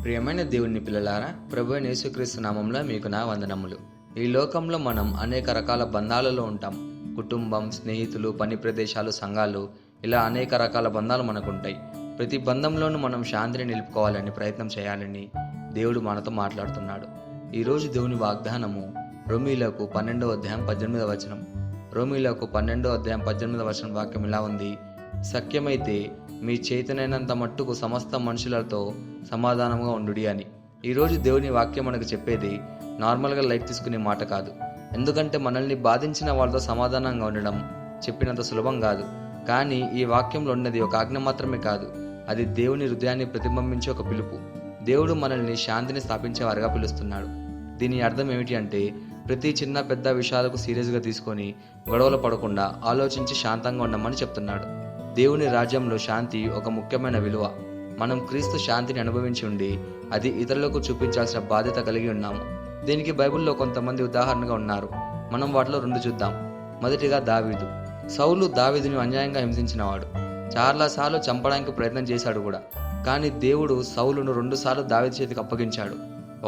ప్రియమైన దేవుని పిల్లలారా, ప్రభు అయిన యేసుక్రీస్తు నామంలో మీకు నా వందనములు. ఈ లోకంలో మనం అనేక రకాల బంధాలలో ఉంటాం. కుటుంబం, స్నేహితులు, పని ప్రదేశాలు, సంఘాలు, ఇలా అనేక రకాల బంధాలు మనకుంటాయి. ప్రతి బంధంలోనూ మనం శాంతిని నిలుపుకోవాలని ప్రయత్నం చేయాలని దేవుడు మనతో మాట్లాడుతున్నాడు. ఈరోజు దేవుని వాగ్దానము రోమీయులకు 12:18 రోమీయులకు 12:18 వాక్యం ఇలా ఉంది: సఖ్యమైతే మీ చేతనైనంత మట్టుకు సమస్త మనుషులతో సమాధానంగా ఉండుడి అని. ఈరోజు దేవుని వాక్యం మనకు చెప్పేది నార్మల్గా లైట్ తీసుకునే మాట కాదు. ఎందుకంటే మనల్ని బాధించిన వాళ్ళతో సమాధానంగా ఉండడం చెప్పినంత సులభం కాదు. కానీ ఈ వాక్యంలో ఉన్నది ఒక ఆజ్ఞ మాత్రమే కాదు, అది దేవుని హృదయాన్ని ప్రతిబింబించే ఒక పిలుపు. దేవుడు మనల్ని శాంతిని స్థాపించేవారుగా పిలుస్తున్నాడు. దీని అర్థం ఏమిటి అంటే, ప్రతి చిన్న పెద్ద విషయాలకు సీరియస్గా తీసుకొని గొడవలు పడకుండా ఆలోచించి శాంతంగా ఉండమని చెప్తున్నాడు. దేవుని రాజ్యంలో శాంతి ఒక ముఖ్యమైన విలువ. మనం క్రీస్తు శాంతిని అనుభవించి ఉండి అది ఇతరులకు చూపించాల్సిన బాధ్యత కలిగి ఉన్నాము. దీనికి బైబిల్లో కొంతమంది ఉదాహరణగా ఉన్నారు. మనం వాటిలో 2 చూద్దాం. మొదటిగా దావీదు. సౌలు దావీదుని అన్యాయంగా హింసించినవాడు. చాలాసార్లు చంపడానికి ప్రయత్నం చేశాడు కూడా. కానీ దేవుడు సౌలును 2 సార్లు దావీదు చేతికి అప్పగించాడు.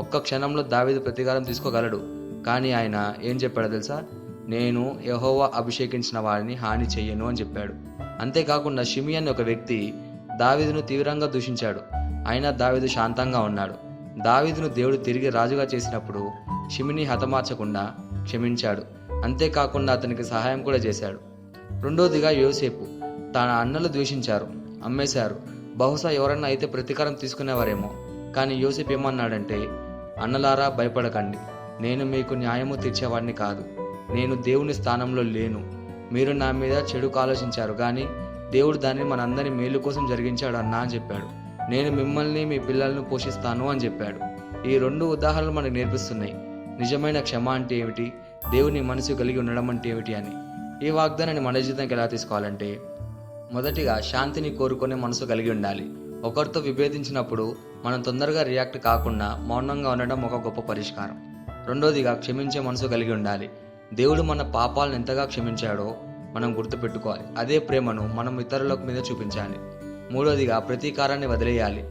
ఒక్క క్షణంలో దావీదు ప్రతీకారం తీసుకోగలడు. కానీ ఆయన ఏం చెప్పాడో తెలుసా? నేను యెహోవా అభిషేకించిన వారిని హాని చెయ్యను అని చెప్పాడు. అంతేకాకుండా షిమి అనే ఒక వ్యక్తి దావీదును తీవ్రంగా దూషించాడు. అయినా దావీదు శాంతంగా ఉన్నాడు. దావీదును దేవుడు తిరిగి రాజుగా చేసినప్పుడు షిమిని హతమార్చకుండా క్షమించాడు. అంతేకాకుండా అతనికి సహాయం కూడా చేశాడు. రెండోదిగా యోసేపు. తన అన్నలు ద్వేషించారు, అమ్మేశారు. బహుశా ఎవరన్నా అయితే ప్రతీకారం తీసుకునేవారేమో. కానీ యోసేపు ఏమన్నాడంటే, అన్నలారా భయపడకండి, నేను మీకు న్యాయము తీర్చేవాడిని కాదు. నేను దేవుని స్థానంలో లేను. మీరు నా మీద చెడుకు ఆలోచించారు, కానీ దేవుడు దాన్ని మనందరి మేలు కోసం జరిగించాడు అన్నా అని చెప్పాడు. నేను మిమ్మల్ని, మీ పిల్లలను పోషిస్తాను అని చెప్పాడు. ఈ 2 ఉదాహరణలు మనకు నేర్పిస్తున్నాయి నిజమైన క్షమ అంటే ఏమిటి, దేవుని మనసు కలిగి ఉండడం అంటే ఏమిటి అని. ఈ వాగ్దానాన్ని మన జీవితానికి ఎలా తీసుకోవాలంటే, మొదటిగా శాంతిని కోరుకునే మనసు కలిగి ఉండాలి. ఒకరితో విభేదించినప్పుడు మనం తొందరగా రియాక్ట్ కాకుండా మౌనంగా ఉండడం ఒక గొప్ప పరిష్కారం. రెండోదిగా క్షమించే మనసు కలిగి ఉండాలి. దేవుడు మన పాపాలను ఎంతగా క్షమించాడో మనం గుర్తుపెట్టుకోవాలి. అదే ప్రేమను మనం ఇతరుల మీద చూపించాలి. మూడోదిగా ప్రతీకారాన్ని వదిలేయాలి.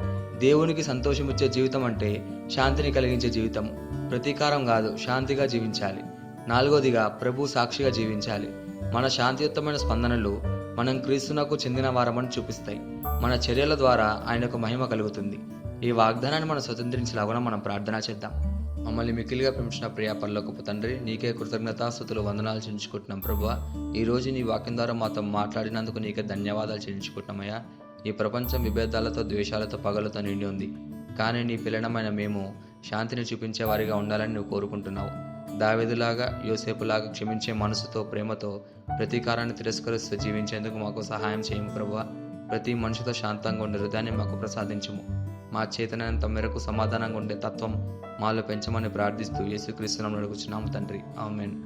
దేవునికి సంతోషం ఇచ్చే జీవితం అంటే శాంతిని కలిగించే జీవితం. ప్రతీకారం కాదు, శాంతిగా జీవించాలి. నాలుగోదిగా ప్రభు సాక్షిగా జీవించాలి. మన శాంతియుతమైన స్పందనలు మనం క్రీస్తునకు చెందిన వారమని చూపిస్తాయి. మన చర్యల ద్వారా ఆయనకు మహిమ కలుగుతుంది. ఈ వాగ్దానాన్ని మనం స్వతంత్రించలాగా మనం ప్రార్థన చేద్దాం. మమ్మల్ని మిక్కిలిగా పెంచిన ప్రియ పరలోకపు తండ్రి, నీకే కృతజ్ఞతాస్తుతులు, వందనాలు చెల్లించుకుంటున్నాం ప్రభువా. ఈరోజు నీ వాక్యం ద్వారా మాతో మాట్లాడినందుకు నీకే ధన్యవాదాలు చెల్లించుకుంటున్నామయ్యా. ఈ ప్రపంచం విభేదాలతో, ద్వేషాలతో, పగలతో నిండి ఉంది. కానీ నీ పిల్లనమైన మేము శాంతిని చూపించే వారిగా ఉండాలని నువ్వు కోరుకుంటున్నావు. దావీదులాగా, యోసేపులాగా క్షమించే మనసుతో, ప్రేమతో, ప్రతీకారాన్ని తిరస్కరిస్తూ జీవించేందుకు మాకు సహాయం చేయము ప్రభువా. ప్రతి మనిషితో శాంతంగా ఉండే హృదయాన్ని మాకు ప్రసాదించుము. మా చేతనంత మేరకు సమాధానంగా ఉండే తత్వం మాలో పెంచమని ప్రార్థిస్తూ యేసుక్రీస్తు నామములో అడుగుచున్నాము తండ్రి, ఆమేన్.